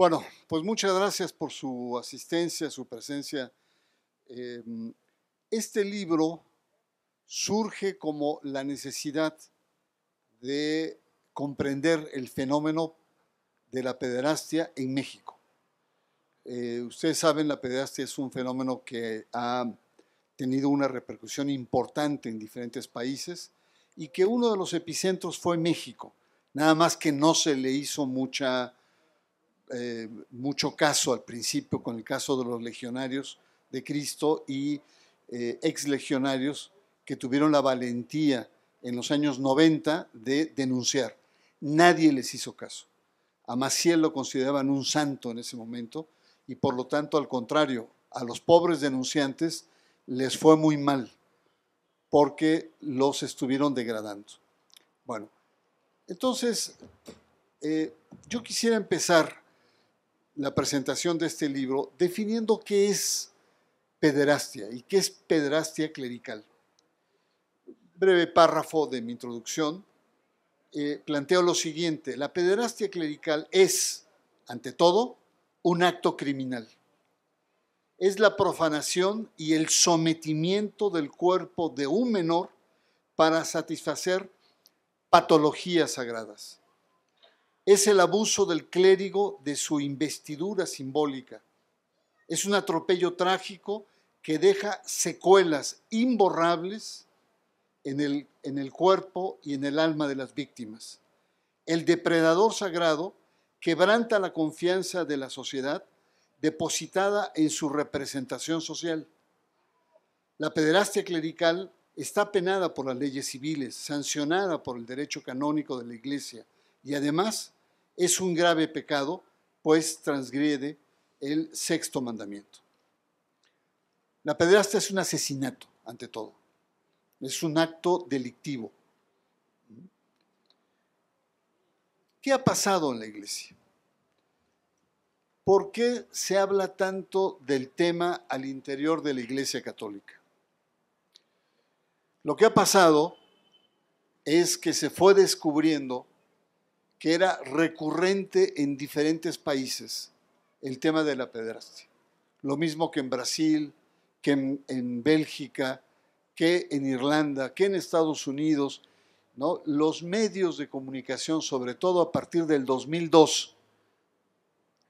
Bueno, pues muchas gracias por su asistencia, su presencia. Eh, este libro surge como la necesidad de comprender el fenómeno de la pederastia en México. Ustedes saben, la pederastia es un fenómeno que ha tenido una repercusión importante en diferentes países y que uno de los epicentros fue México. Nada más que no se le hizo mucho caso al principio con el caso de los legionarios de Cristo y ex legionarios que tuvieron la valentía en los años 90 de denunciar. Nadie les hizo caso. A Maciel lo consideraban un santo en ese momento y por lo tanto, al contrario, a los pobres denunciantes les fue muy mal porque los estuvieron degradando. Bueno, entonces yo quisiera empezar la presentación de este libro definiendo qué es pederastia y qué es pederastia clerical. Breve párrafo de mi introducción. Planteo lo siguiente: la pederastia clerical es, ante todo, un acto criminal. Es la profanación y el sometimiento del cuerpo de un menor para satisfacer patologías sagradas. Es el abuso del clérigo de su investidura simbólica. Es un atropello trágico que deja secuelas imborrables en el cuerpo y en el alma de las víctimas. El depredador sagrado quebranta la confianza de la sociedad depositada en su representación social. La pederastia clerical está penada por las leyes civiles, sancionada por el derecho canónico de la Iglesia y además es un grave pecado, pues transgrede el sexto mandamiento. La pederastia es un asesinato, ante todo. Es un acto delictivo. ¿Qué ha pasado en la Iglesia? ¿Por qué se habla tanto del tema al interior de la Iglesia Católica? Lo que ha pasado es que se fue descubriendo que era recurrente en diferentes países el tema de la pederastia. Lo mismo que en Brasil, que en Bélgica, que en Irlanda, que en Estados Unidos, ¿no? Los medios de comunicación, sobre todo a partir del 2002,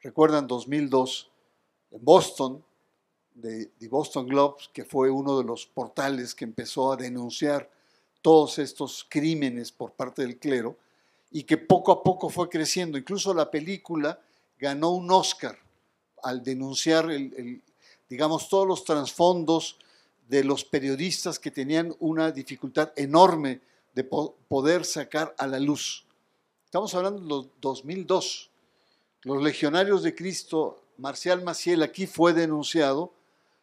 recuerdan 2002, en Boston, de Boston Globe, que fue uno de los portales que empezó a denunciar todos estos crímenes por parte del clero y que poco a poco fue creciendo. Incluso la película ganó un Oscar al denunciar, digamos, todos los trasfondos de los periodistas que tenían una dificultad enorme de poder sacar a la luz. Estamos hablando de los 2002. Los legionarios de Cristo, Marcial Maciel, aquí fue denunciado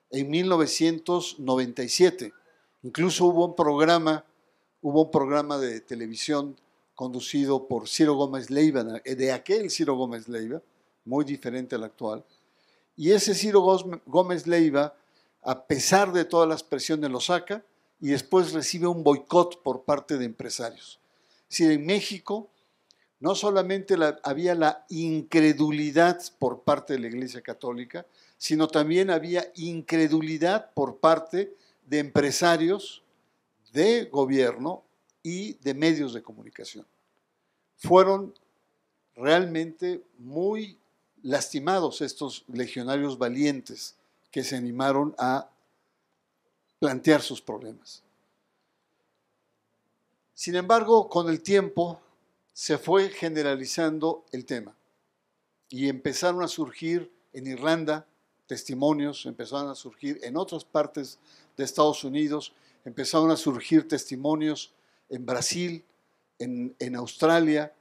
en 1997. Incluso hubo un programa de televisión conducido por Ciro Gómez Leiva, de aquel Ciro Gómez Leiva, muy diferente al actual. Y ese Ciro Gómez Leiva, a pesar de todas las presiones, lo saca y después recibe un boicot por parte de empresarios. Es decir, en México no solamente había la incredulidad por parte de la Iglesia Católica, sino también había incredulidad por parte de empresarios, de gobierno y de medios de comunicación. Fueron realmente muy lastimados estos legionarios valientes que se animaron a plantear sus problemas. Sin embargo, con el tiempo se fue generalizando el tema y empezaron a surgir en Irlanda testimonios, empezaron a surgir en otras partes de Estados Unidos, empezaron a surgir testimonios en Brasil, en Australia,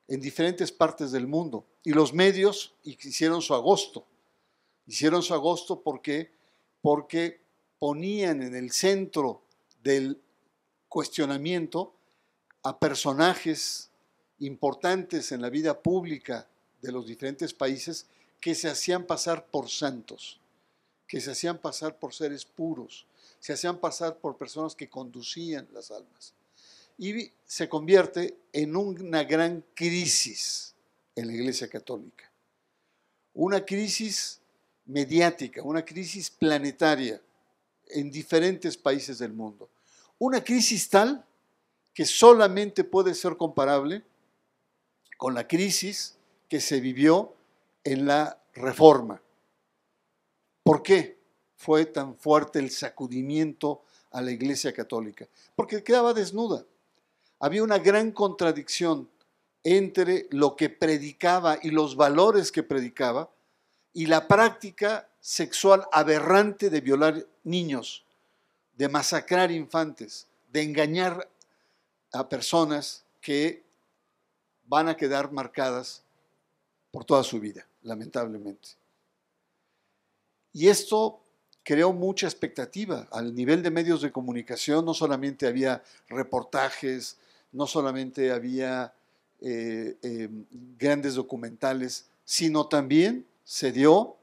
en diferentes partes del mundo. Y los medios hicieron su agosto. Hicieron su agosto porque ponían en el centro del cuestionamiento a personajes importantes en la vida pública de los diferentes países que se hacían pasar por santos, que se hacían pasar por seres puros, se hacían pasar por personas que conducían las almas. Y se convierte en una gran crisis en la Iglesia Católica. una crisis mediática, una crisis planetaria en diferentes países del mundo. Una crisis tal que solamente puede ser comparable con la crisis que se vivió en la Reforma. ¿Por qué fue tan fuerte el sacudimiento a la Iglesia Católica? Porque quedaba desnuda. Había una gran contradicción entre lo que predicaba y los valores que predicaba y la práctica sexual aberrante de violar niños, de masacrar infantes, de engañar a personas que van a quedar marcadas por toda su vida, lamentablemente. Y esto creó mucha expectativa al nivel de medios de comunicación. No solamente había reportajes, no solamente había grandes documentales, sino también se dio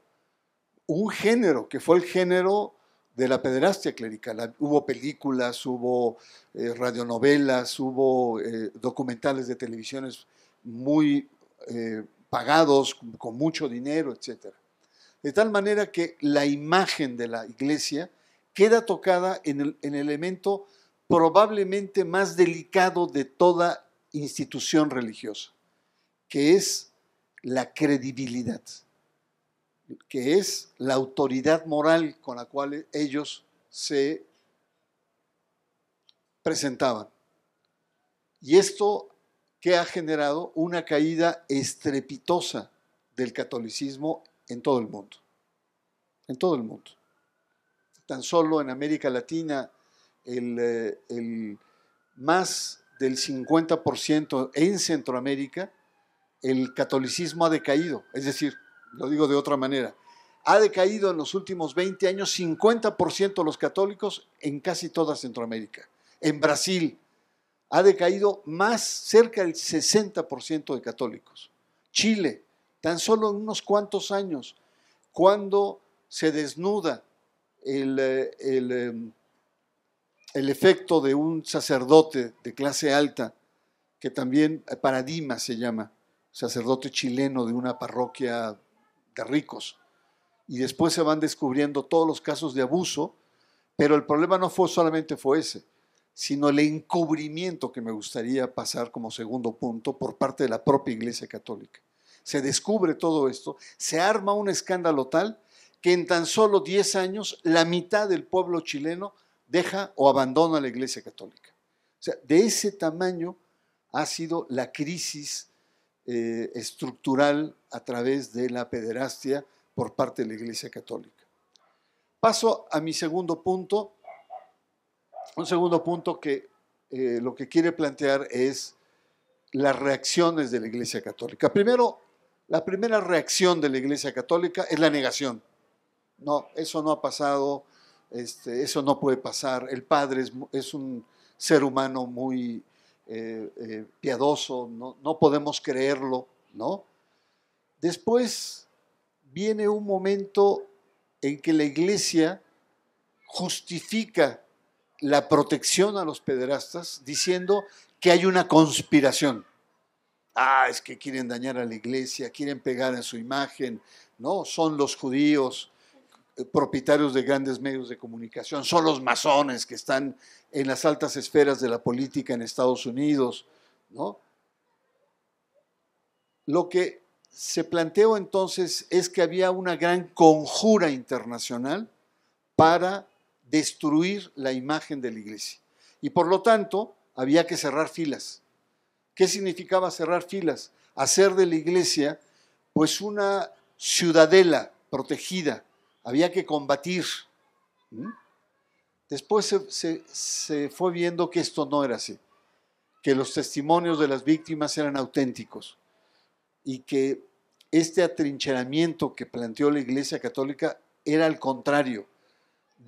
un género, que fue el género de la pederastia clerical. Hubo películas, hubo radionovelas, hubo documentales de televisiones muy pagados, con mucho dinero, etc. De tal manera que la imagen de la iglesia queda tocada en el elemento probablemente más delicado de toda institución religiosa, que es la credibilidad, que es la autoridad moral con la cual ellos se presentaban. Y esto que ha generado una caída estrepitosa del catolicismo en todo el mundo. En todo el mundo. Tan solo en América Latina, más del 50% en Centroamérica, el catolicismo ha decaído. Es decir, lo digo de otra manera, ha decaído en los últimos 20 años 50% de los católicos en casi toda Centroamérica. En Brasil ha decaído más, cerca del 60% de católicos. Chile, tan solo en unos cuantos años, cuando se desnuda el efecto de un sacerdote de clase alta, que también Paradigma se llama, sacerdote chileno de una parroquia de ricos, y después se van descubriendo todos los casos de abuso, pero el problema no solamente fue ese, sino el encubrimiento, que me gustaría pasar como segundo punto, por parte de la propia Iglesia Católica. Se descubre todo esto, se arma un escándalo tal que en tan solo 10 años la mitad del pueblo chileno deja o abandona la Iglesia Católica. O sea, de ese tamaño ha sido la crisis estructural a través de la pederastia por parte de la Iglesia Católica. Paso a mi segundo punto, un segundo punto que lo que quiere plantear es las reacciones de la Iglesia Católica. Primero, la primera reacción de la Iglesia Católica es la negación. No, eso no ha pasado, eso no puede pasar. El Padre es un ser humano muy piadoso, no podemos creerlo, ¿no? Después viene un momento en que la Iglesia justifica la protección a los pederastas diciendo que hay una conspiración. Es que quieren dañar a la Iglesia, quieren pegar en su imagen, ¿no? Son los judíos, propietarios de grandes medios de comunicación, son los masones que están en las altas esferas de la política en Estados Unidos, ¿no? Lo que se planteó entonces es que había una gran conjura internacional para destruir la imagen de la Iglesia. Y por lo tanto, había que cerrar filas. ¿Qué significaba cerrar filas? Hacer de la Iglesia pues una ciudadela protegida. Había que combatir. Después se fue viendo que esto no era así, que los testimonios de las víctimas eran auténticos y que este atrincheramiento que planteó la Iglesia Católica era al contrario,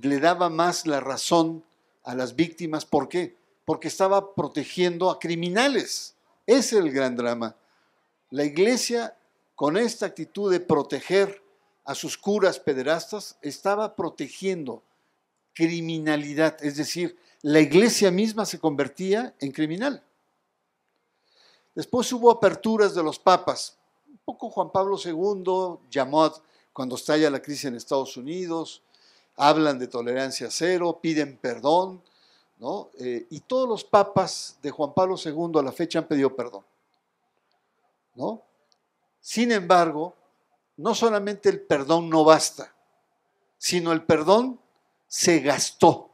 le daba más la razón a las víctimas. ¿Por qué? Porque estaba protegiendo a criminales. Ese es el gran drama. La Iglesia, con esta actitud de proteger a sus curas pederastas, estaba protegiendo criminalidad, es decir, la Iglesia misma se convertía en criminal. Después hubo aperturas de los papas, un poco Juan Pablo II llamó cuando estalla la crisis en Estados Unidos, hablan de tolerancia cero, piden perdón, ¿no? Y todos los papas de Juan Pablo II a la fecha han pedido perdón, ¿no? Sin embargo, no solamente el perdón no basta, sino el perdón se gastó.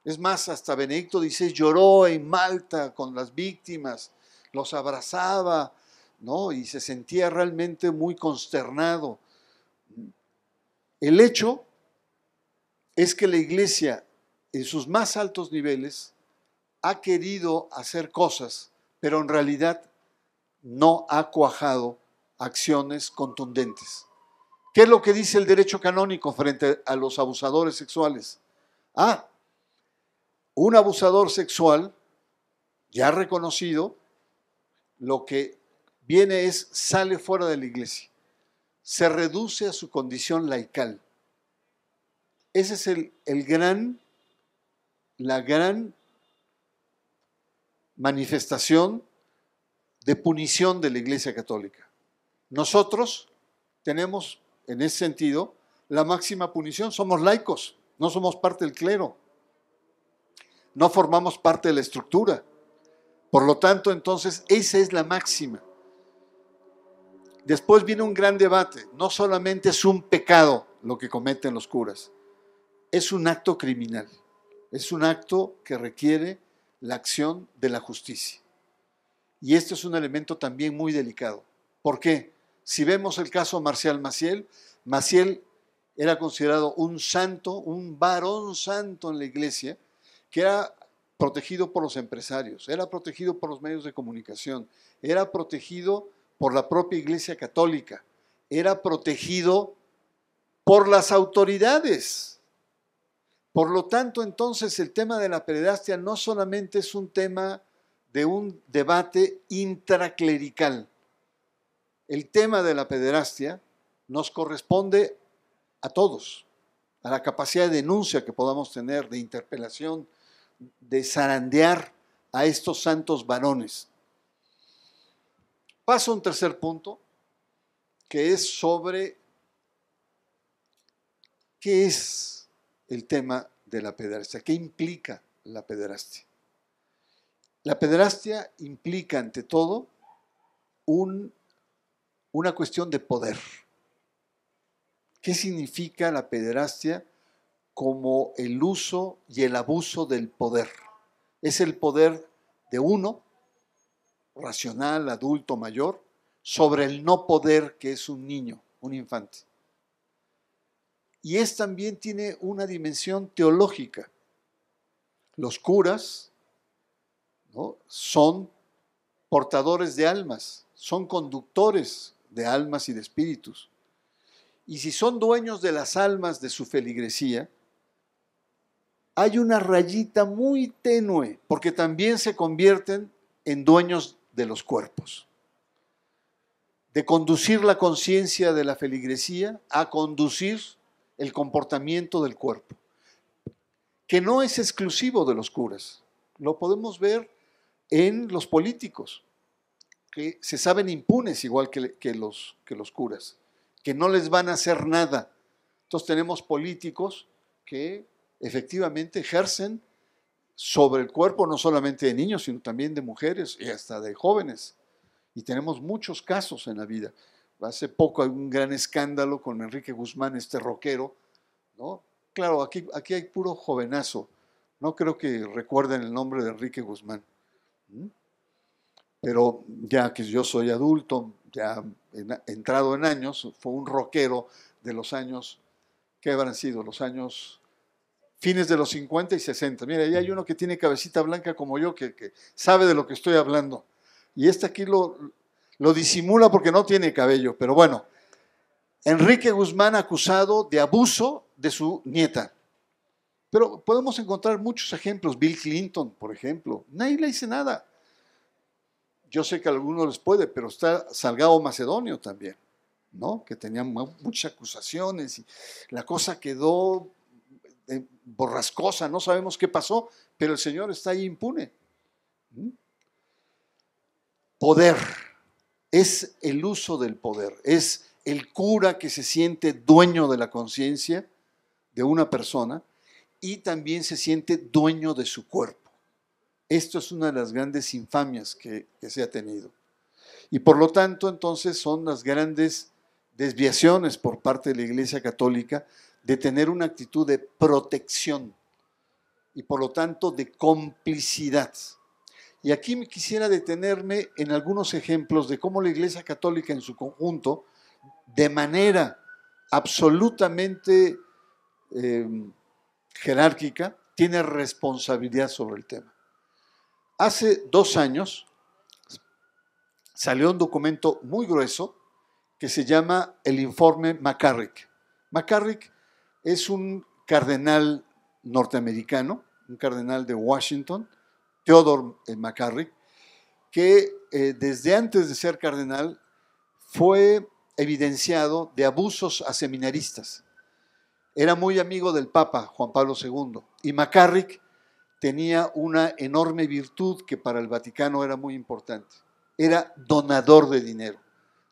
Es más, hasta Benedicto XVI lloró en Malta con las víctimas, los abrazaba, ¿no? Y se sentía realmente muy consternado. El hecho es que la Iglesia, en sus más altos niveles, ha querido hacer cosas, pero en realidad no ha cuajado acciones contundentes. ¿Qué es lo que dice el derecho canónico frente a los abusadores sexuales? Un abusador sexual ya reconocido, lo que viene es, sale fuera de la iglesia, se reduce a su condición laical. Esa es la gran manifestación de punición de la Iglesia Católica. Nosotros tenemos, en ese sentido, la máxima punición. Somos laicos, no somos parte del clero, no formamos parte de la estructura. Por lo tanto, entonces, esa es la máxima. Después viene un gran debate. No solamente es un pecado lo que cometen los curas, es un acto criminal. Es un acto que requiere la acción de la justicia. Y esto es un elemento también muy delicado. ¿Por qué? Si vemos el caso Marcial Maciel, Maciel era considerado un santo, un varón santo en la iglesia, que era protegido por los empresarios, era protegido por los medios de comunicación, era protegido por la propia Iglesia Católica, era protegido por las autoridades. Por lo tanto, entonces, el tema de la pederastia no solamente es un tema de un debate intraclerical. El tema de la pederastia nos corresponde a todos, a la capacidad de denuncia que podamos tener, de interpelación, de zarandear a estos santos varones. Paso a un tercer punto, que es sobre qué es el tema de la pederastia, qué implica la pederastia. La pederastia implica, ante todo, una cuestión de poder. ¿Qué significa la pederastia? Como el uso y el abuso del poder. Es el poder de uno, racional, adulto, mayor, sobre el no poder que es un niño, un infante. Y también tiene una dimensión teológica. Los curas, ¿no?, son portadores de almas, son conductores de almas y de espíritus. Y si son dueños de las almas de su feligresía, hay una rayita muy tenue, porque también se convierten en dueños de los cuerpos. De conducir la conciencia de la feligresía a conducir el comportamiento del cuerpo, que no es exclusivo de los curas. Lo podemos ver en los políticos, que se saben impunes igual que los curas, que no les van a hacer nada. Entonces tenemos políticos que efectivamente ejercen sobre el cuerpo no solamente de niños, sino también de mujeres y hasta de jóvenes. Y tenemos muchos casos en la vida. Hace poco hay un gran escándalo con Enrique Guzmán, este rockero, ¿no? Claro, aquí hay puro jovenazo. No creo que recuerden el nombre de Enrique Guzmán. Pero ya que yo soy adulto, ya entrado en años, fue un rockero de los años, ¿qué habrán sido? Los años fines de los 50 y 60. Mira, ahí hay uno que tiene cabecita blanca como yo, que sabe de lo que estoy hablando. Y aquí lo disimula porque no tiene cabello. Pero bueno, Enrique Guzmán acusado de abuso de su nieta. Pero podemos encontrar muchos ejemplos. Bill Clinton, por ejemplo. Nadie le dice nada. Yo sé que a algunos les puede, pero está Salgado Macedonio también, ¿no? Que tenía muchas acusaciones y la cosa quedó borrascosa, no sabemos qué pasó, pero el señor está ahí impune. Poder. es el uso del poder, es el cura que se siente dueño de la conciencia de una persona y también se siente dueño de su cuerpo. Esto es una de las grandes infamias que se ha tenido. Y por lo tanto, entonces, son las grandes desviaciones por parte de la Iglesia Católica de tener una actitud de protección y por lo tanto de complicidad. Y aquí me quisiera detenerme en algunos ejemplos de cómo la Iglesia Católica en su conjunto, de manera absolutamente jerárquica, tiene responsabilidad sobre el tema. Hace 2 años salió un documento muy grueso que se llama el informe McCarrick. McCarrick es un cardenal norteamericano, un cardenal de Washington, Theodore McCarrick, que desde antes de ser cardenal fue evidenciado de abusos a seminaristas. Era muy amigo del Papa Juan Pablo II y McCarrick tenía una enorme virtud que para el Vaticano era muy importante. Era donador de dinero.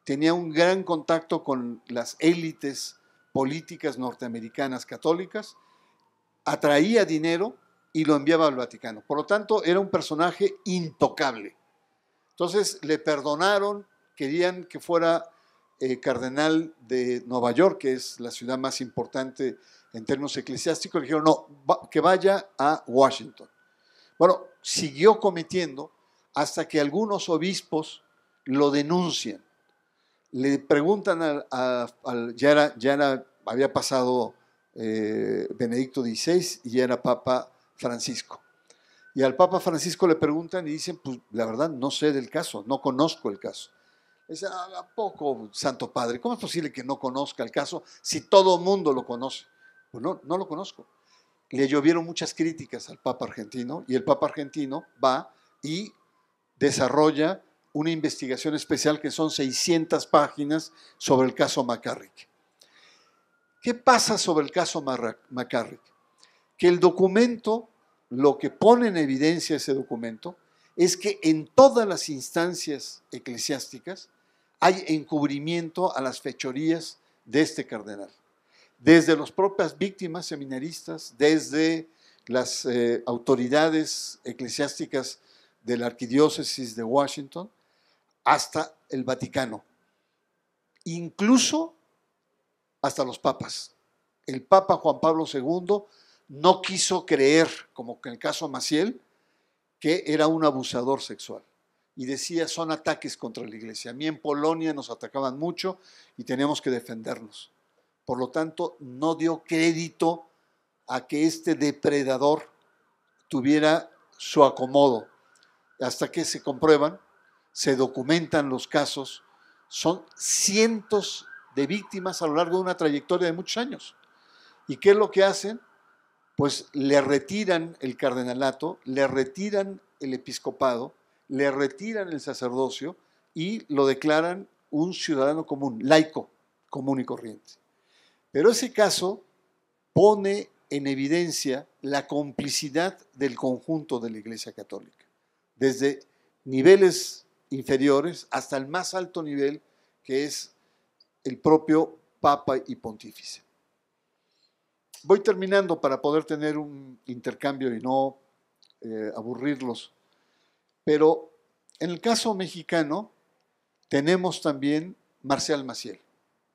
Tenía un gran contacto con las élites políticas norteamericanas católicas, atraía dinero y lo enviaba al Vaticano. Por lo tanto, era un personaje intocable. Entonces le perdonaron, querían que fuera cardenal de Nueva York, que es la ciudad más importante en términos eclesiásticos. Le dijeron, no, que vaya a Washington. Bueno, siguió cometiendo hasta que algunos obispos lo denuncian. Le preguntan había pasado Benedicto XVI y ya era Papa Francisco. Y al Papa Francisco le preguntan y dicen, pues la verdad no sé del caso, no conozco el caso. Dice, ¿a poco, Santo Padre? ¿Cómo es posible que no conozca el caso si todo el mundo lo conoce? Pues no, no lo conozco. Le llovieron muchas críticas al Papa argentino y el Papa argentino va y desarrolla una investigación especial que son 600 páginas sobre el caso McCarrick. ¿Qué pasa sobre el caso McCarrick? Que el documento, lo que pone en evidencia ese documento, es que en todas las instancias eclesiásticas hay encubrimiento a las fechorías de este cardenal. Desde las propias víctimas seminaristas, desde las autoridades eclesiásticas de la arquidiócesis de Washington, hasta el Vaticano, incluso hasta los papas. El Papa Juan Pablo II no quiso creer, como en el caso Maciel, que era un abusador sexual. Y decía, son ataques contra la iglesia. A mí en Polonia nos atacaban mucho y teníamos que defendernos. Por lo tanto, no dio crédito a que este depredador tuviera su acomodo. Hasta que se comprueban, se documentan los casos, son cientos de víctimas a lo largo de una trayectoria de muchos años. ¿Y qué es lo que hacen? Pues le retiran el cardenalato, le retiran el episcopado, le retiran el sacerdocio y lo declaran un ciudadano común, laico, común y corriente. Pero ese caso pone en evidencia la complicidad del conjunto de la Iglesia Católica, desde niveles inferiores hasta el más alto nivel, que es el propio Papa y Pontífice. Voy terminando para poder tener un intercambio y no aburrirlos. Pero en el caso mexicano tenemos también Marcial Maciel,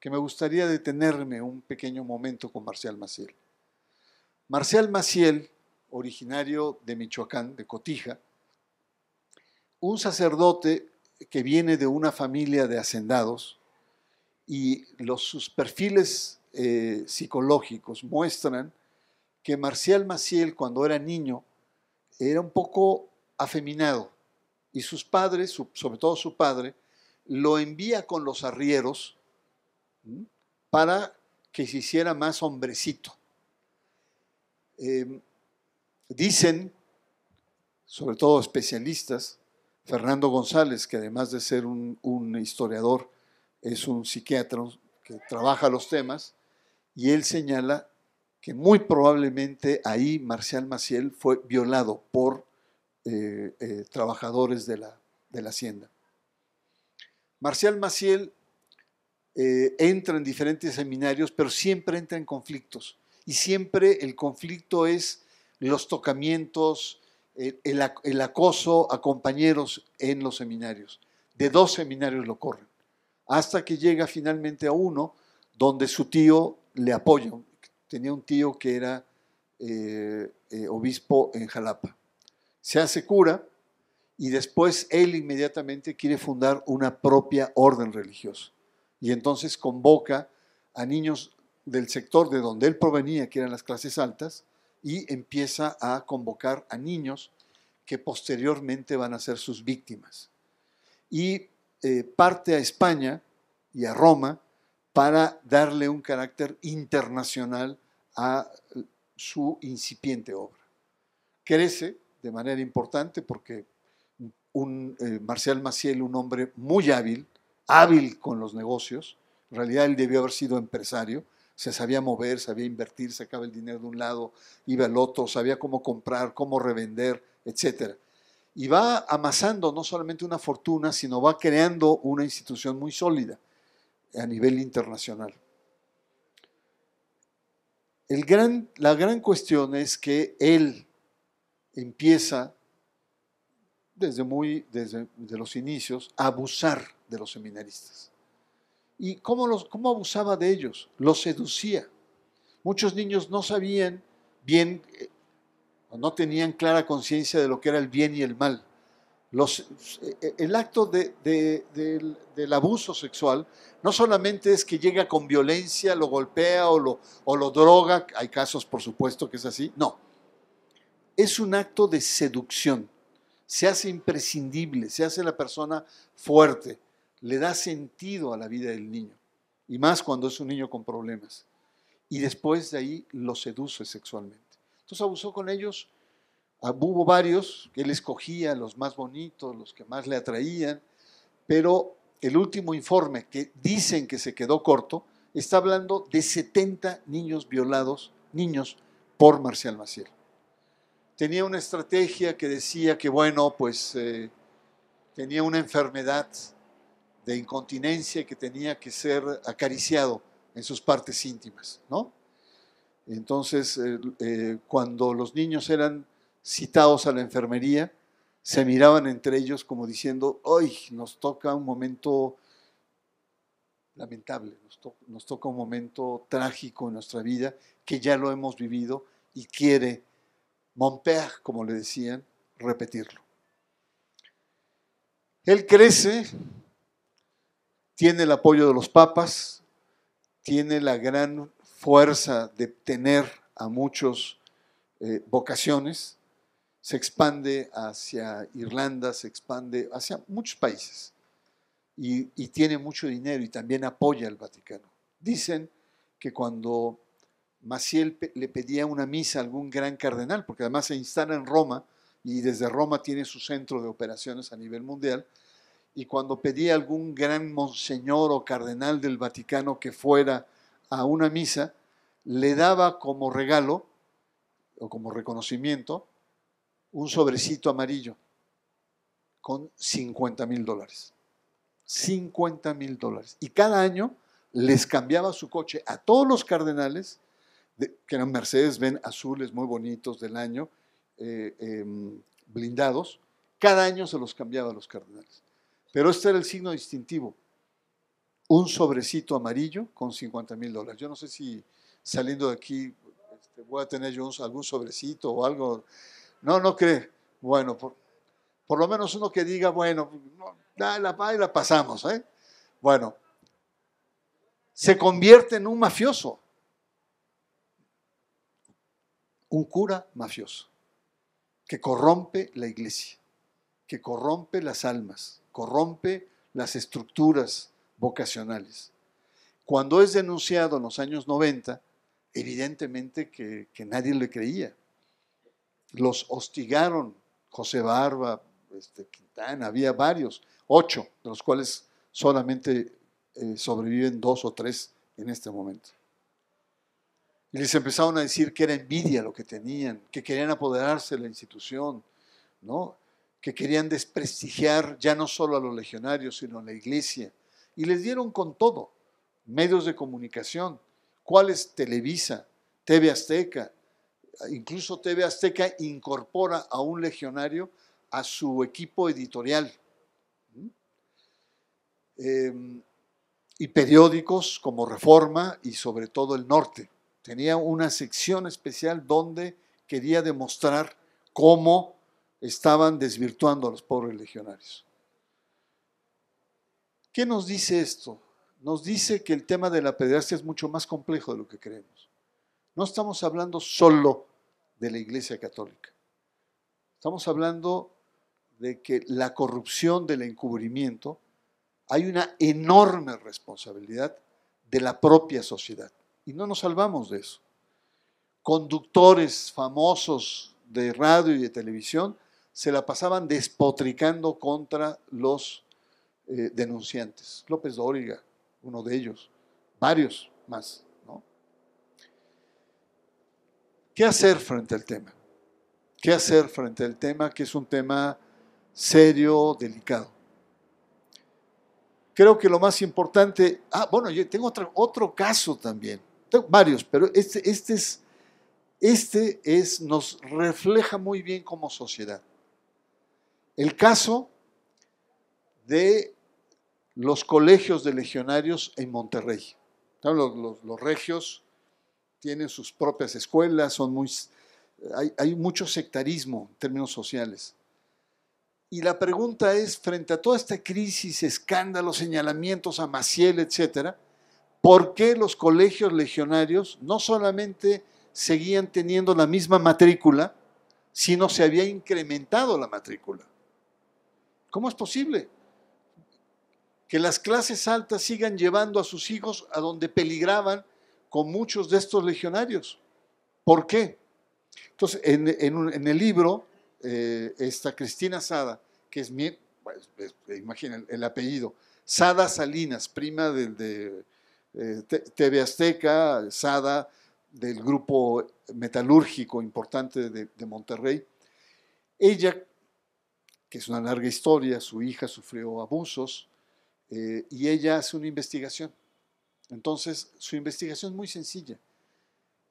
que me gustaría detenerme un pequeño momento con Marcial Maciel. Marcial Maciel, originario de Michoacán, de Cotija, un sacerdote que viene de una familia de hacendados y sus perfiles psicológicos muestran que Marcial Maciel, cuando era niño, era un poco afeminado y sus padres, sobre todo su padre, lo envía con los arrieros para que se hiciera más hombrecito. Dicen, sobre todo especialistas, Fernando González, que además de ser un historiador, es un psiquiatra que trabaja los temas, y él señala que muy probablemente ahí Marcial Maciel fue violado por trabajadores de la hacienda. Marcial Maciel entra en diferentes seminarios, pero siempre entra en conflictos. Y siempre el conflicto es los tocamientos, el acoso a compañeros en los seminarios. De 2 seminarios lo corren, hasta que llega finalmente a uno donde su tío le apoya. Tenía un tío que era obispo en Jalapa. Se hace cura y después él inmediatamente quiere fundar una propia orden religiosa. Y entonces convoca a niños del sector de donde él provenía, que eran las clases altas, y empieza a convocar a niños que posteriormente van a ser sus víctimas. Y parte a España y a Roma para darle un carácter internacional a su incipiente obra. Crece de manera importante porque Marcial Maciel, un hombre muy hábil con los negocios, en realidad él debió haber sido empresario, se sabía mover, sabía invertir, sacaba el dinero de un lado, iba al otro, sabía cómo comprar, cómo revender, etc. Y va amasando no solamente una fortuna, sino va creando una institución muy sólida a nivel internacional. La gran cuestión es que él empieza desde los inicios a abusar de los seminaristas. ¿Y cómo abusaba de ellos? Los seducía. Muchos niños no sabían bien, no tenían clara conciencia de lo que era el bien y el mal. El acto del abuso sexual no solamente es que llega con violencia, lo golpea o lo droga, hay casos por supuesto que es así, no. Es un acto de seducción, se hace imprescindible, se hace la persona fuerte, le da sentido a la vida del niño, y más cuando es un niño con problemas. Y después de ahí lo seduce sexualmente. Entonces abusó con ellos. Hubo varios que él escogía, los más bonitos, los que más le atraían, pero el último informe, que dicen que se quedó corto, está hablando de 70 niños violados, niños, por Marcial Maciel. Tenía una estrategia que decía que, bueno, pues tenía una enfermedad de incontinencia que tenía que ser acariciado en sus partes íntimas, ¿no? Entonces, cuando los niños eran citados a la enfermería, se miraban entre ellos como diciendo, ¡ay! Nos toca un momento lamentable, nos toca un momento trágico en nuestra vida, que ya lo hemos vivido y quiere mon père, como le decían, repetirlo. Él crece, tiene el apoyo de los papas, tiene la gran fuerza de tener a muchos vocaciones, se expande hacia Irlanda, se expande hacia muchos países y tiene mucho dinero y también apoya al Vaticano. Dicen que cuando Maciel le pedía una misa a algún gran cardenal, porque además se instala en Roma y desde Roma tiene su centro de operaciones a nivel mundial, y cuando pedía a algún gran monseñor o cardenal del Vaticano que fuera a una misa, le daba como regalo o como reconocimiento un sobrecito amarillo con $50,000. $50,000. Y cada año les cambiaba su coche a todos los cardenales, que eran Mercedes-Benz azules muy bonitos del año, blindados. Cada año se los cambiaba a los cardenales. Pero este era el signo distintivo. Un sobrecito amarillo con $50,000. Yo no sé si saliendo de aquí voy a tener yo algún sobrecito o algo. No cree. Bueno, por lo menos uno que diga, bueno, la pasamos. Bueno, se convierte en un mafioso. Un cura mafioso que corrompe la iglesia, que corrompe las almas, corrompe las estructuras vocacionales. Cuando es denunciado en los años 90, evidentemente que nadie le creía. Los hostigaron José Barba, Quintana, había varios, 8, de los cuales solamente sobreviven 2 o 3 en este momento. Y les empezaron a decir que era envidia lo que tenían, que querían apoderarse de la institución, ¿no? que querían desprestigiar ya no solo a los legionarios, sino a la iglesia. Y les dieron con todo, medios de comunicación. ¿Cuáles? Televisa, TV Azteca. Incluso TV Azteca incorpora a un legionario a su equipo editorial. Y periódicos como Reforma y sobre todo El Norte. Tenía una sección especial donde quería demostrar cómo estaban desvirtuando a los pobres legionarios. ¿Qué nos dice esto? Nos dice que el tema de la pederastia es mucho más complejo de lo que creemos. No estamos hablando solo de la Iglesia Católica. Estamos hablando de que la corrupción del encubrimiento, hay una enorme responsabilidad de la propia sociedad. Y no nos salvamos de eso. Conductores famosos de radio y de televisión se la pasaban despotricando contra los denunciantes. López Dóriga, uno de ellos, varios más, ¿no? ¿Qué hacer frente al tema? ¿Qué hacer frente al tema que es un tema serio, delicado? Creo que lo más importante, bueno, yo tengo otro caso también, tengo varios, pero nos refleja muy bien como sociedad. El caso de los colegios de legionarios en Monterrey. Los regios tienen sus propias escuelas, hay mucho sectarismo en términos sociales. Y la pregunta es, frente a toda esta crisis, escándalos, señalamientos a Maciel, etcétera, ¿por qué los colegios legionarios no solamente seguían teniendo la misma matrícula, sino se había incrementado la matrícula? ¿Cómo es posible que las clases altas sigan llevando a sus hijos a donde peligraban con muchos de estos legionarios? ¿Por qué? Entonces, en el libro, esta Cristina Sada, que es imaginen el apellido, Sada Salinas, prima de TV Azteca, Sada, del grupo metalúrgico importante de Monterrey. Ella, que es una larga historia, su hija sufrió abusos, y ella hace una investigación. Entonces, su investigación es muy sencilla.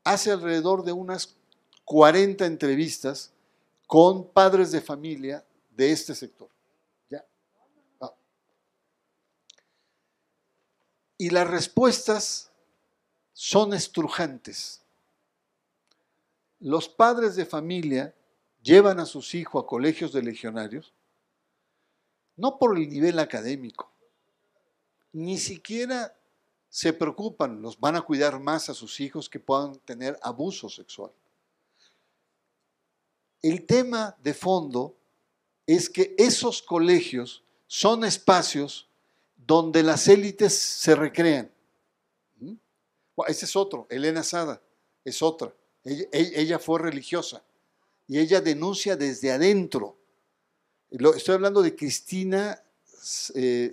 Hace alrededor de unas 40 entrevistas con padres de familia de este sector. ¿Ya? Y las respuestas son estrujantes. Los padres de familia llevan a sus hijos a colegios de legionarios, no por el nivel académico, ni siquiera se preocupan, los van a cuidar más a sus hijos que puedan tener abuso sexual. El tema de fondo es que esos colegios son espacios donde las élites se recrean. Ese es otro, Elena Sada es otra. Ella fue religiosa y ella denuncia desde adentro. Estoy hablando de Cristina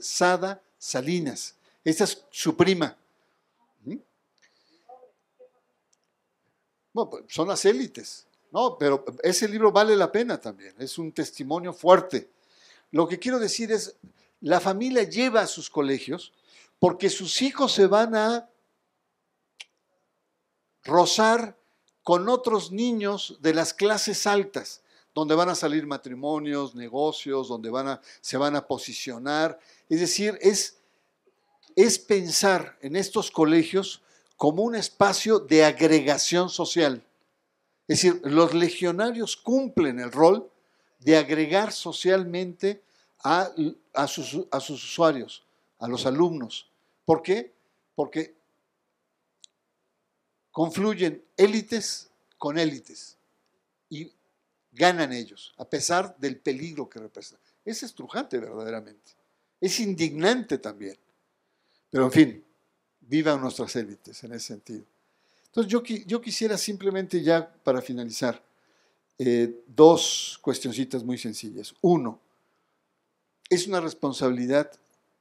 Sada Salinas. Esta es su prima. Bueno, son las élites. No, pero ese libro vale la pena también. Es un testimonio fuerte. Lo que quiero decir es, la familia lleva a sus colegios porque sus hijos se van a rozar con otros niños de las clases altas, donde van a salir matrimonios, negocios, donde se van a posicionar. Es decir, es pensar en estos colegios como un espacio de agregación social. Es decir, los legionarios cumplen el rol de agregar socialmente a sus usuarios, a los alumnos. ¿Por qué? Porque confluyen élites con élites y ganan ellos, a pesar del peligro que representa. Es estrujante verdaderamente. Es indignante también. Pero en fin, vivan nuestras élites en ese sentido. Entonces yo quisiera simplemente ya para finalizar, dos cuestioncitas muy sencillas. Uno, es una responsabilidad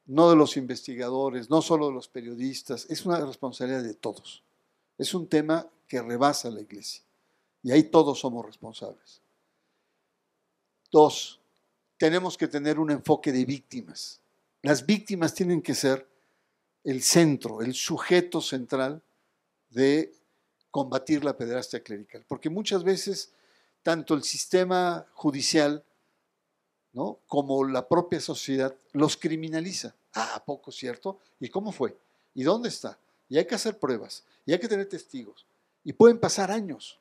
no de los investigadores, no solo de los periodistas, es una responsabilidad de todos. Es un tema que rebasa la Iglesia y ahí todos somos responsables. Dos, tenemos que tener un enfoque de víctimas. Las víctimas tienen que ser el centro, el sujeto central de combatir la pederastia clerical, porque muchas veces tanto el sistema judicial, ¿no?, como la propia sociedad los criminaliza. ¿A poco cierto? ¿Y cómo fue? ¿Y dónde está? Y hay que hacer pruebas, y hay que tener testigos, y pueden pasar años.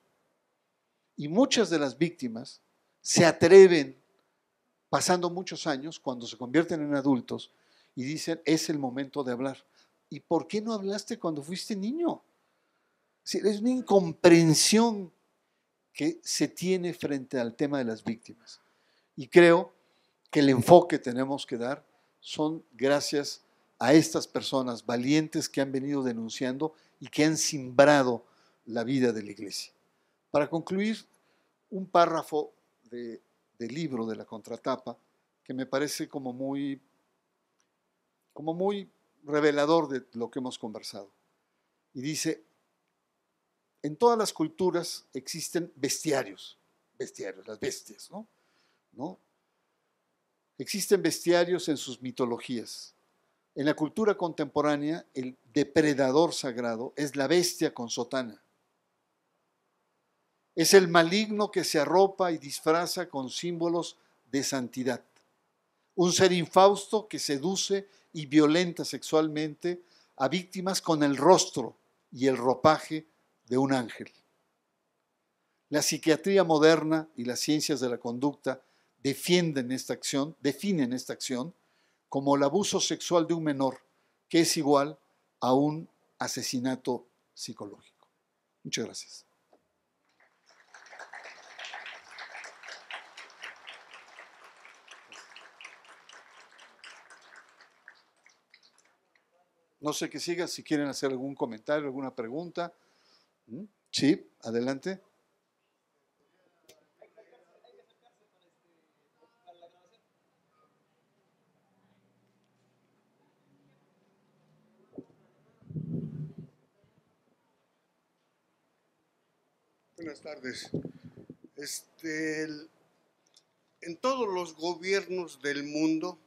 Y muchas de las víctimas se atreven, pasando muchos años, cuando se convierten en adultos, y dicen, es el momento de hablar. ¿Y por qué no hablaste cuando fuiste niño? Es una incomprensión que se tiene frente al tema de las víctimas. Y creo que el enfoque que tenemos que dar son gracias a estas personas valientes que han venido denunciando y que han simbrado la vida de la Iglesia. Para concluir, un párrafo del libro de la contratapa que me parece como muy revelador de lo que hemos conversado. Y dice, en todas las culturas existen bestiarios, las bestias, ¿no? Existen bestiarios en sus mitologías. En la cultura contemporánea, el depredador sagrado es la bestia con sotana. Es el maligno que se arropa y disfraza con símbolos de santidad. Un ser infausto que seduce y violenta sexualmente a víctimas con el rostro y el ropaje de un ángel. La psiquiatría moderna y las ciencias de la conducta definen esta acción como el abuso sexual de un menor, que es igual a un asesinato psicológico. Muchas gracias. No sé qué siga, si quieren hacer algún comentario, alguna pregunta. Sí, adelante. Buenas tardes. En todos los gobiernos del mundo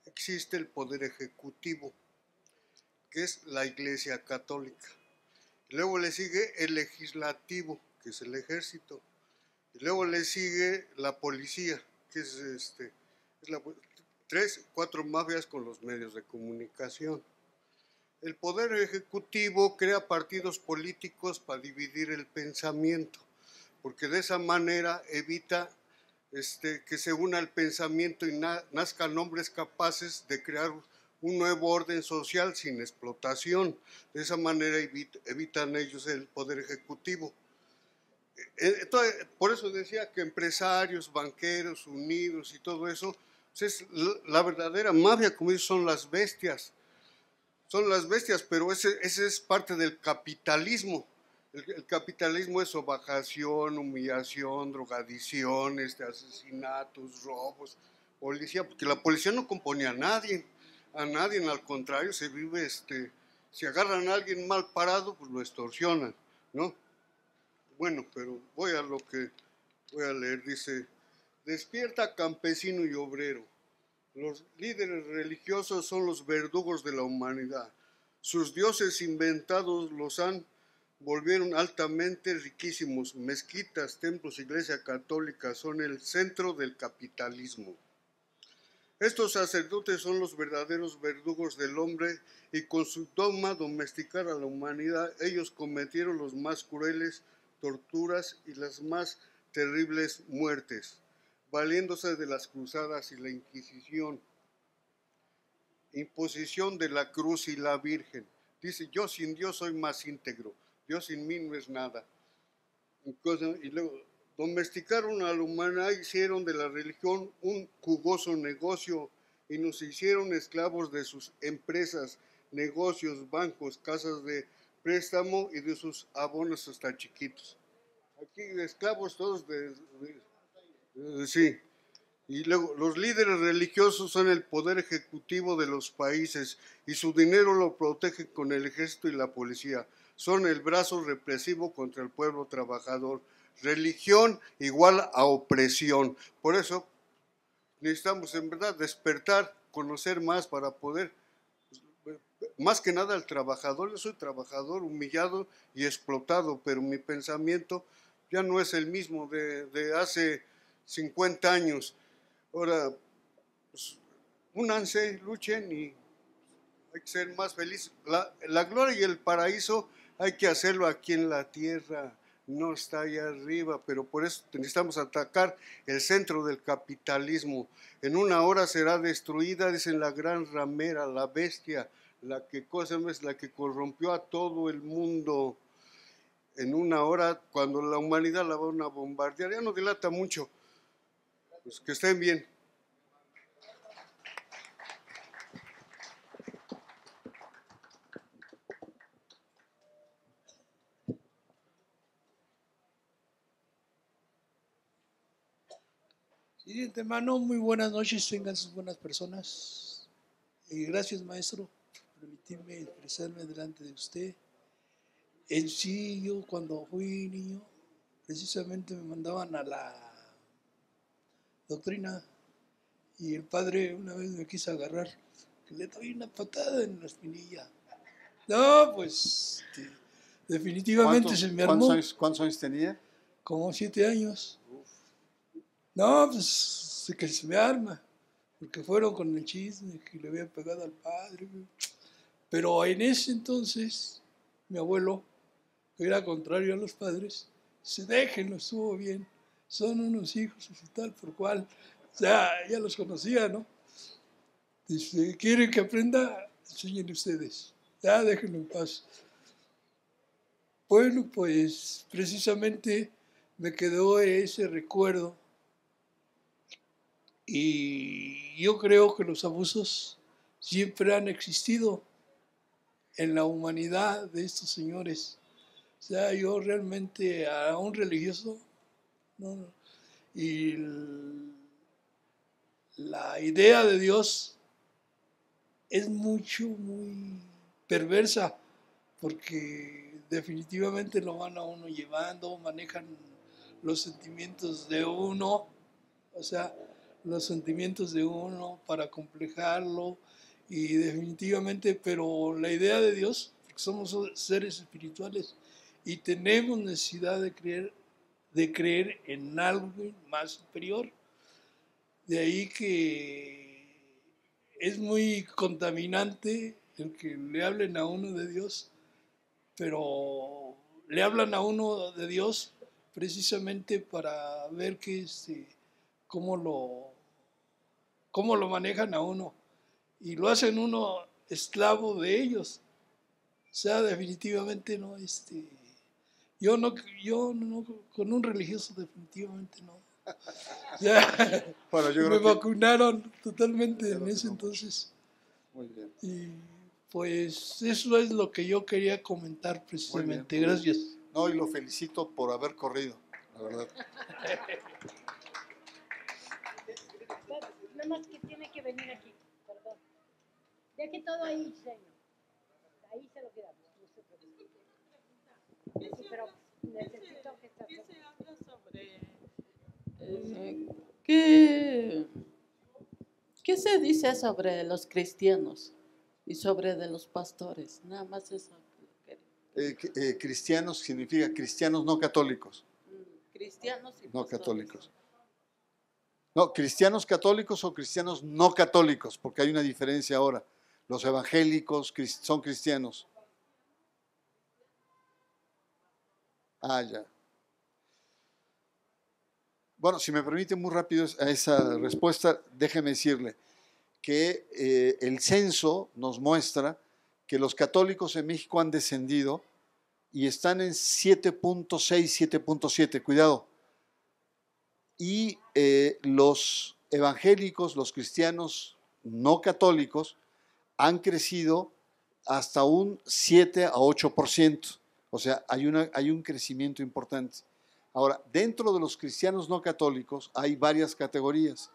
existe el poder ejecutivo, que es la Iglesia Católica. Luego le sigue el legislativo, que es el ejército. Y luego le sigue la policía, que es cuatro mafias con los medios de comunicación. El poder ejecutivo crea partidos políticos para dividir el pensamiento, porque de esa manera evita que se una el pensamiento y nazcan hombres capaces de crear un nuevo orden social sin explotación. De esa manera evitan ellos el poder ejecutivo. Entonces, por eso decía que empresarios, banqueros, unidos y todo eso, pues es la verdadera mafia, como dicen, son las bestias. Son las bestias, pero ese es parte del capitalismo. El capitalismo es sobajación, humillación, drogadicción, asesinatos, robos, policía, porque la policía no compone a nadie, al contrario, se vive, si agarran a alguien mal parado, pues lo extorsionan, ¿no? Bueno, pero voy a leer, dice, despierta campesino y obrero. Los líderes religiosos son los verdugos de la humanidad. Sus dioses inventados volvieron altamente riquísimos. Mezquitas, templos, iglesia católica son el centro del capitalismo. Estos sacerdotes son los verdaderos verdugos del hombre y con su dogma domesticar a la humanidad, ellos cometieron los más crueles torturas y las más terribles muertes, valiéndose de las cruzadas y la Inquisición, imposición de la cruz y la Virgen. Dice, yo sin Dios soy más íntegro, Dios sin mí no es nada. Y luego, domesticaron a la humanidad, hicieron de la religión un jugoso negocio y nos hicieron esclavos de sus empresas, negocios, bancos, casas de préstamo y de sus abonos hasta chiquitos. Aquí esclavos todos sí. Y luego los líderes religiosos son el poder ejecutivo de los países y su dinero lo protegen con el ejército y la policía. Son el brazo represivo contra el pueblo trabajador. Religión igual a opresión. Por eso necesitamos en verdad despertar, conocer más para poder, más que nada al trabajador. Yo soy trabajador humillado y explotado, pero mi pensamiento ya no es el mismo de hace 50 años. Ahora, pues, únanse, luchen y hay que ser más felices. La gloria y el paraíso hay que hacerlo aquí en la tierra, no está allá arriba, pero por eso necesitamos atacar el centro del capitalismo. En una hora será destruida, dicen la gran ramera, la bestia, la que corrompió a todo el mundo. En una hora, cuando la humanidad la van a bombardear, ya no dilata mucho. Pues que estén bien. Sí, de antemano, muy buenas noches, tengan sus buenas personas. Gracias, maestro, por permitirme expresarme delante de usted. En sí, yo cuando fui niño, precisamente me mandaban a la doctrina y el padre una vez me quiso agarrar, que le doy una patada en la espinilla. No, pues definitivamente se me armó. ¿Cuántos años tenía? Como 7 años. No, pues que se me arma, porque fueron con el chisme que le había pegado al padre. Pero en ese entonces, mi abuelo, que era contrario a los padres, se déjenlo, estuvo bien, son unos hijos y tal, por cual, ya los conocía, ¿no? Dice, ¿quieren que aprenda? Enseñen ustedes, ya déjenlo en paz. Bueno, pues precisamente me quedó ese recuerdo. Y yo creo que los abusos siempre han existido en la humanidad de estos señores. O sea, yo realmente a un religioso, no, y la idea de Dios es muy perversa, porque definitivamente lo van a uno llevando, manejan los sentimientos de uno, o sea, los sentimientos de uno para complejarlo y definitivamente, pero la idea de Dios, porque somos seres espirituales y tenemos necesidad de creer en algo más superior. De ahí que es muy contaminante el que le hablen a uno de Dios, pero le hablan a uno de Dios precisamente para ver cómo lo manejan a uno y lo hacen uno esclavo de ellos. O sea, definitivamente no, yo no, con un religioso definitivamente no. Ya, Bueno, yo me creo vacunaron totalmente en ese entonces. Muy bien. Y pues eso es lo que yo quería comentar precisamente. Gracias. No, y lo felicito por haber corrido, la verdad. Nada más que tiene que venir aquí, perdón. Deje todo ahí, señor. Ahí se lo quedamos, no se preocupe. Sí, pero necesito que esté. ¿Qué se habla sobre qué se dice sobre los cristianos y sobre de los pastores? Nada más eso. Cristianos significa cristianos no católicos. Cristianos y No pastores. católicos. No, cristianos católicos o cristianos no católicos, porque hay una diferencia ahora. Los evangélicos son cristianos. Ah, ya. Bueno, si me permite muy rápido a esa respuesta, déjeme decirle que el censo nos muestra que los católicos en México han descendido y están en 7.6, 7.7, cuidado. Y los evangélicos, los cristianos no católicos, han crecido hasta un 7 a 8%. O sea, hay un crecimiento importante. Ahora, dentro de los cristianos no católicos hay varias categorías.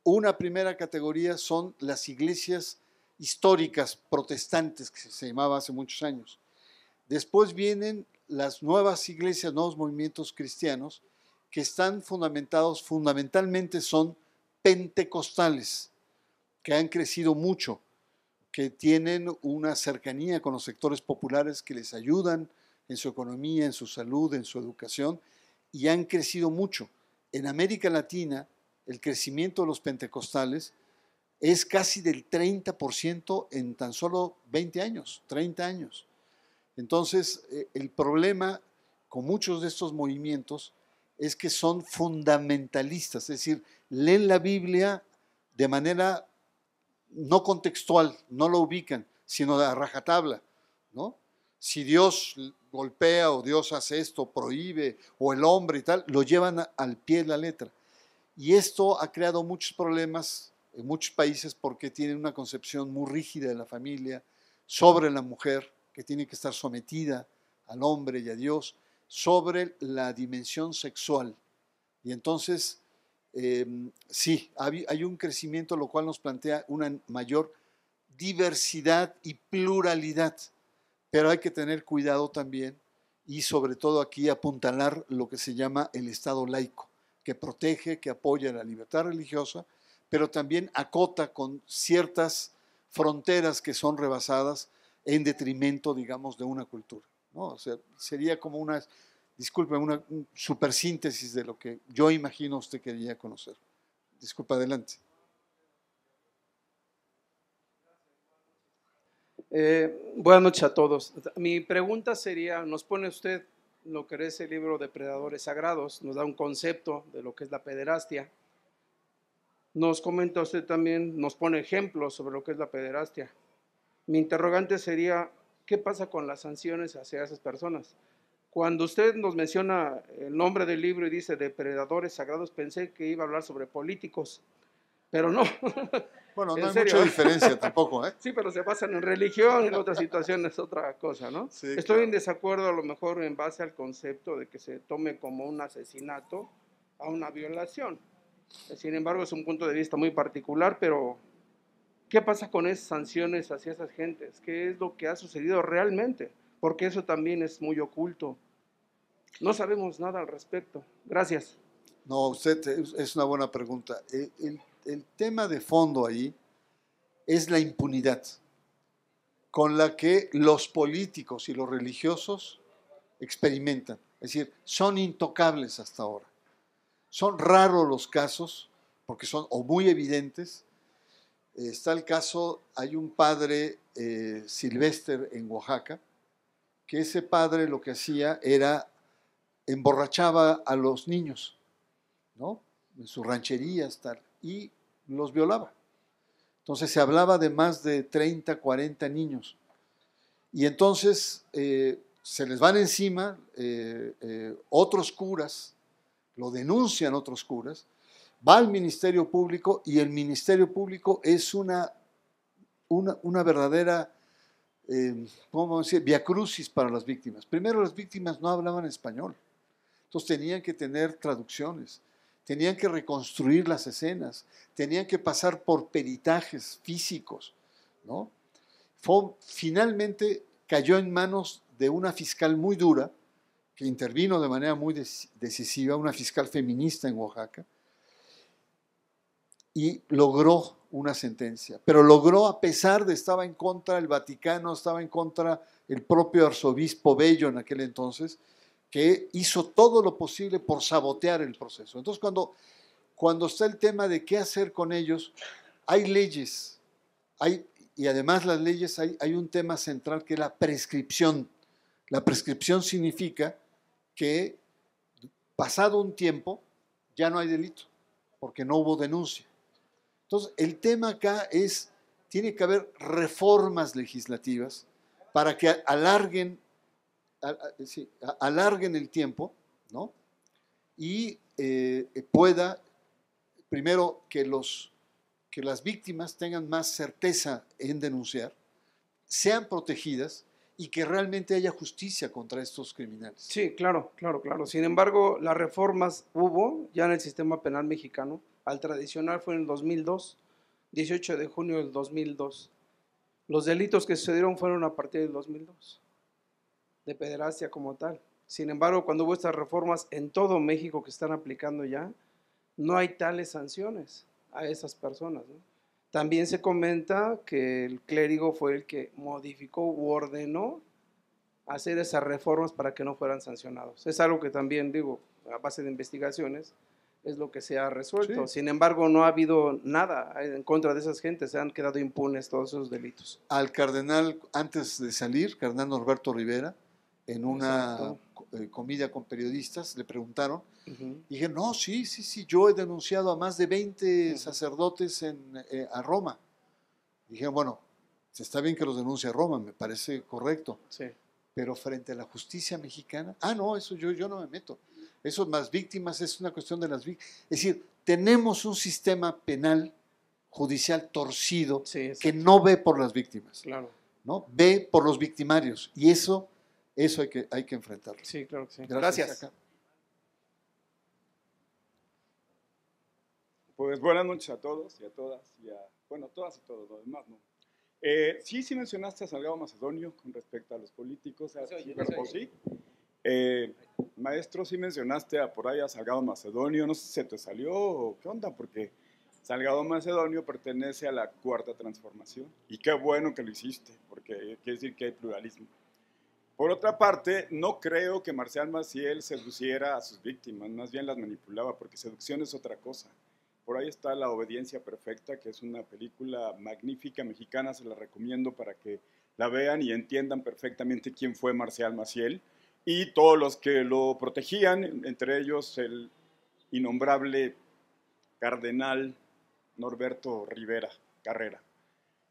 Una primera categoría son las iglesias históricas protestantes, que se llamaba hace muchos años. Después vienen las nuevas iglesias, nuevos movimientos cristianos, que están fundamentalmente son pentecostales que han crecido mucho, que tienen una cercanía con los sectores populares que les ayudan en su economía, en su salud, en su educación, y han crecido mucho. En América Latina, el crecimiento de los pentecostales es casi del 30% en tan solo 20 años, 30 años. Entonces, el problema con muchos de estos movimientos es que son fundamentalistas, es decir, leen la Biblia de manera no contextual, no lo ubican, sino a rajatabla, ¿no? Si Dios golpea o Dios hace esto, prohíbe, o el hombre y tal, lo llevan al pie de la letra. Y esto ha creado muchos problemas en muchos países porque tienen una concepción muy rígida de la familia, sobre la mujer, que tiene que estar sometida al hombre y a Dios, sobre la dimensión sexual. Y entonces, sí, hay un crecimiento, lo cual nos plantea una mayor diversidad y pluralidad, pero hay que tener cuidado también y sobre todo aquí apuntalar lo que se llama el Estado laico, que protege, que apoya la libertad religiosa, pero también acota con ciertas fronteras que son rebasadas en detrimento, digamos, de una cultura, ¿no? O sea, sería como una, disculpe, una supersíntesis de lo que yo imagino usted quería conocer. Disculpa, adelante. Buenas noches a todos. Mi pregunta sería, nos pone usted lo que es el libro Depredadores Sagrados, nos da un concepto de lo que es la pederastia. Nos comenta usted también, nos pone ejemplos sobre lo que es la pederastia. Mi interrogante sería, ¿qué pasa con las sanciones hacia esas personas? Cuando usted nos menciona el nombre del libro y dice Depredadores Sagrados, pensé que iba a hablar sobre políticos, pero no. Bueno, no ¿En hay serio? mucha diferencia tampoco, ¿eh? Sí, pero se basan en religión, en otras situaciones, otra cosa, ¿no? Sí, Estoy claro. en desacuerdo a lo mejor en base al concepto de que se tome como un asesinato a una violación. Sin embargo, es un punto de vista muy particular, pero ¿qué pasa con esas sanciones hacia esas gentes? ¿Qué es lo que ha sucedido realmente? Porque eso también es muy oculto. No sabemos nada al respecto. Gracias. No, usted es una buena pregunta. El tema de fondo ahí es la impunidad con la que los políticos y los religiosos experimentan. Es decir, son intocables hasta ahora. Son raros los casos, porque son o muy evidentes. Está el caso, hay un padre Silvestre en Oaxaca, que ese padre lo que hacía era emborrachaba a los niños, ¿no? En sus rancherías, tal, y los violaba. Entonces se hablaba de más de 30, 40 niños. Y entonces se les van encima otros curas, lo denuncian otros curas, va al Ministerio Público y el Ministerio Público es una verdadera, ¿cómo decir?, viacrucis para las víctimas. Primero, las víctimas no hablaban español, entonces tenían que tener traducciones, tenían que reconstruir las escenas, tenían que pasar por peritajes físicos, ¿no? Finalmente cayó en manos de una fiscal muy dura, que intervino de manera muy decisiva, una fiscal feminista en Oaxaca, y logró una sentencia, pero logró a pesar de estaba en contra el Vaticano, estaba en contra el propio arzobispo Bello en aquel entonces, que hizo todo lo posible por sabotear el proceso. Entonces, cuando está el tema de qué hacer con ellos, hay leyes, y además las leyes hay un tema central que es la prescripción. La prescripción significa que pasado un tiempo ya no hay delito, porque no hubo denuncia. Entonces, el tema acá tiene que haber reformas legislativas para que alarguen el tiempo, ¿no? Y pueda, primero, que las víctimas tengan más certeza en denunciar, sean protegidas y que realmente haya justicia contra estos criminales. Sí, claro. Sin embargo, las reformas hubo ya en el sistema penal mexicano. Al tradicional fue en el 2002, 18 de junio del 2002. Los delitos que sucedieron fueron a partir del 2002, de pederastia como tal. Sin embargo, cuando hubo estas reformas en todo México que están aplicando ya, no hay tales sanciones. a esas personas, ¿no? También se comenta que el clérigo fue el que modificó u ordenó hacer esas reformas para que no fueran sancionados. Es algo que también, digo, a base de investigaciones, es lo que se ha resuelto. Sí. Sin embargo, no ha habido nada en contra de esas gentes, se han quedado impunes todos esos delitos. Al cardenal, antes de salir, cardenal Norberto Rivera, en una comida con periodistas, le preguntaron, Uh-huh. y dije, no, sí, yo he denunciado a más de 20 Ujú. sacerdotes a Roma. Dije, bueno, está bien que los denuncie a Roma, me parece correcto, Sí. pero frente a la justicia mexicana, no, eso yo no me meto. Eso más víctimas es una cuestión de las víctimas. Es decir, tenemos un sistema penal judicial torcido Sí, exacto. que no ve por las víctimas, Claro. ¿no? Ve por los victimarios, y eso hay que enfrentarlo. Sí, claro que sí. Gracias. Gracias. Pues buenas noches a todos y a todas, bueno, todas y todos, los demás no. Sí mencionaste a Salgado Macedonio con respecto a los políticos, sí. Maestro, sí mencionaste por ahí a Salgado Macedonio, no sé si se te salió o qué onda, porque Salgado Macedonio pertenece a la Cuarta Transformación, y qué bueno que lo hiciste, porque quiere decir que hay pluralismo. Por otra parte, no creo que Marcial Maciel seduciera a sus víctimas, más bien las manipulaba, porque seducción es otra cosa. Por ahí está La Obediencia Perfecta, que es una película magnífica mexicana, se la recomiendo para que la vean y entiendan perfectamente quién fue Marcial Maciel y todos los que lo protegían, entre ellos el innombrable cardenal Norberto Rivera Carrera.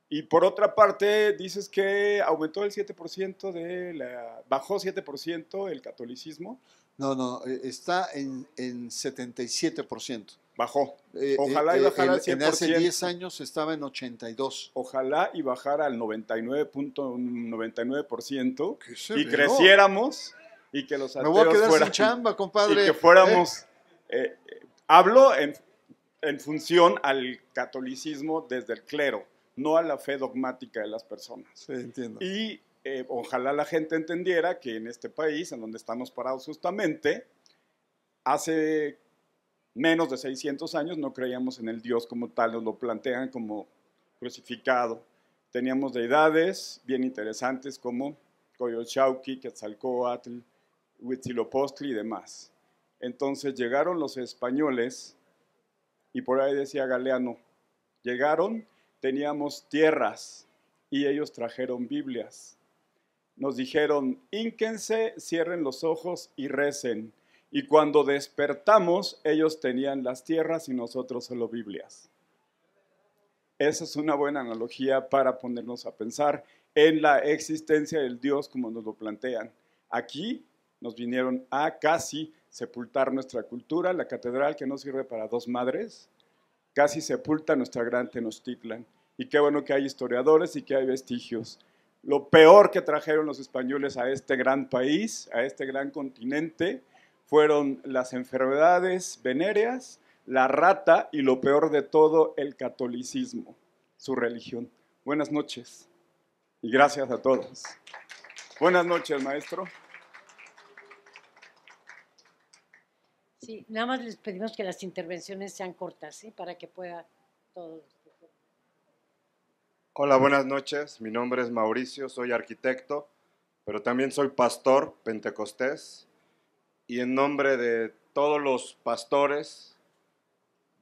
Y por otra parte, dices que aumentó el 7%, bajó 7% el catolicismo. No, está en 77%. Bajó. Ojalá y bajara al 100%. En hace 10 años estaba en 82%. Ojalá y bajara al 99.99% ¿Qué se y ve? creciéramos y que los Me ateos voy a quedar fueran, sin chamba, compadre. y que fuéramos, hablo en función al catolicismo desde el clero, no a la fe dogmática de las personas. Sí, entiendo. Y ojalá la gente entendiera que en este país, en donde estamos parados justamente, hace menos de 600 años no creíamos en el Dios como tal, nos lo plantean como crucificado. Teníamos deidades bien interesantes como Coyolxauhqui, Quetzalcóatl, Huitzilopochtli y demás. Entonces llegaron los españoles y por ahí decía Galeano, llegaron, teníamos tierras y ellos trajeron Biblias. Nos dijeron, hínquense, cierren los ojos y recen. Y cuando despertamos, ellos tenían las tierras y nosotros solo Biblias. Esa es una buena analogía para ponernos a pensar en la existencia del Dios como nos lo plantean. Aquí nos vinieron a casi sepultar nuestra cultura, la catedral que no sirve para dos madres, casi sepulta nuestra gran Tenochtitlan. Y qué bueno que hay historiadores y que hay vestigios. Lo peor que trajeron los españoles a este gran país, a este gran continente, fueron las enfermedades venéreas, la rata y lo peor de todo, el catolicismo, su religión. Buenas noches y gracias a todos. Buenas noches, maestro. Sí, nada más les pedimos que las intervenciones sean cortas, ¿sí? Para que pueda todos. Hola, buenas noches. Mi nombre es Mauricio, soy arquitecto, pero también soy pastor pentecostés. Y en nombre de todos los pastores,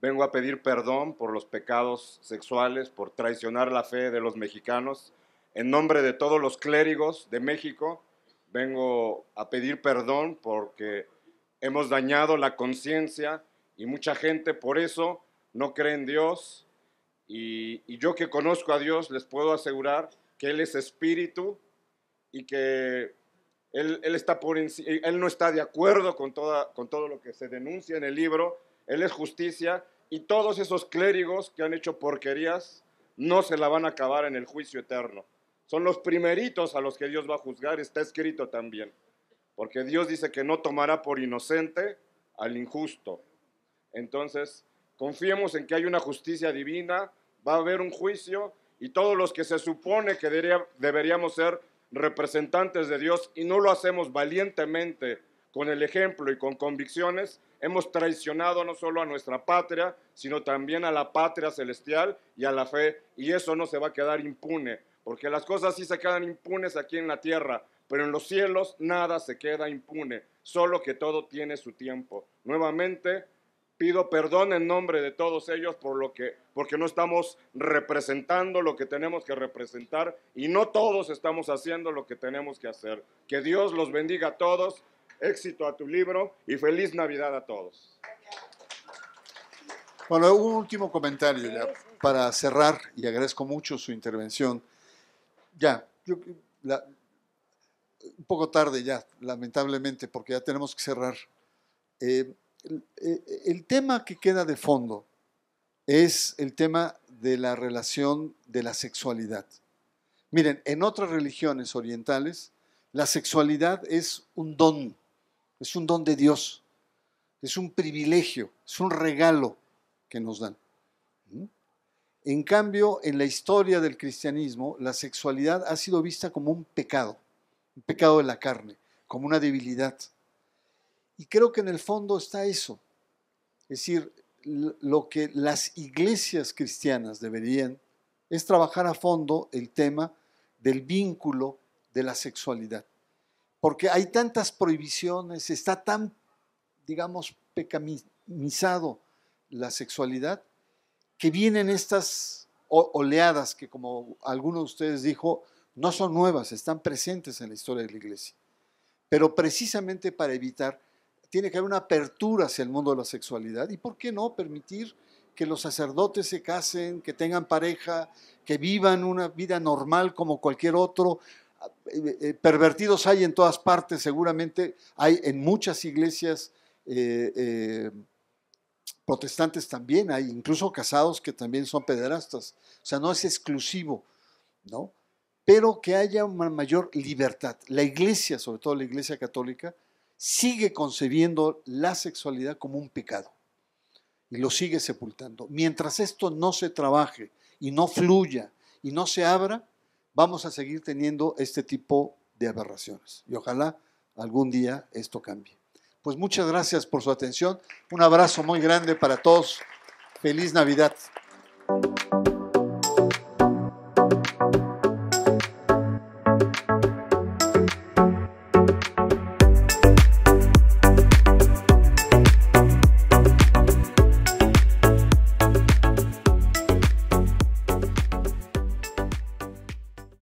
vengo a pedir perdón por los pecados sexuales, por traicionar la fe de los mexicanos. En nombre de todos los clérigos de México, vengo a pedir perdón porque hemos dañado la conciencia y mucha gente por eso no cree en Dios. Y yo que conozco a Dios les puedo asegurar que Él es espíritu y que Él no está de acuerdo con todo lo que se denuncia en el libro. Él es justicia y todos esos clérigos que han hecho porquerías no se la van a acabar en el juicio eterno. Son los primeritos a los que Dios va a juzgar, está escrito también. Porque Dios dice que no tomará por inocente al injusto. Entonces, confiemos en que hay una justicia divina, va a haber un juicio y todos los que se supone que deberíamos ser representantes de Dios y no lo hacemos valientemente con el ejemplo y con convicciones, hemos traicionado no solo a nuestra patria, sino también a la patria celestial y a la fe, y eso no se va a quedar impune, porque las cosas sí se quedan impunes aquí en la tierra, pero en los cielos nada se queda impune, solo que todo tiene su tiempo. Nuevamente, pido perdón en nombre de todos ellos porque no estamos representando lo que tenemos que representar y no todos estamos haciendo lo que tenemos que hacer. Que Dios los bendiga a todos, éxito a tu libro y feliz Navidad a todos. Bueno, un último comentario ya para cerrar, y agradezco mucho su intervención. Un poco tarde ya, lamentablemente, porque ya tenemos que cerrar. El tema que queda de fondo es el tema de la relación de la sexualidad. Miren, en otras religiones orientales, la sexualidad es un don de Dios, es un privilegio, es un regalo que nos dan. En cambio, en la historia del cristianismo, la sexualidad ha sido vista como un pecado de la carne, como una debilidad. Y creo que en el fondo está eso. Es decir, lo que las iglesias cristianas deberían es trabajar a fondo el tema del vínculo de la sexualidad. Porque hay tantas prohibiciones, está tan, digamos, pecamizado la sexualidad, que vienen estas oleadas que, como alguno de ustedes dijo, no son nuevas, están presentes en la historia de la iglesia. Pero precisamente para evitar, tiene que haber una apertura hacia el mundo de la sexualidad. ¿Y por qué no permitir que los sacerdotes se casen, que tengan pareja, que vivan una vida normal como cualquier otro? Pervertidos hay en todas partes, seguramente hay en muchas iglesias protestantes también, hay incluso casados que también son pederastas. O sea, no es exclusivo, ¿no? Pero que haya una mayor libertad. La iglesia, sobre todo la iglesia católica, sigue concebiendo la sexualidad como un pecado y lo sigue sepultando. Mientras esto no se trabaje y no fluya y no se abra, vamos a seguir teniendo este tipo de aberraciones. Y ojalá algún día esto cambie. Pues muchas gracias por su atención. Un abrazo muy grande para todos. Feliz Navidad.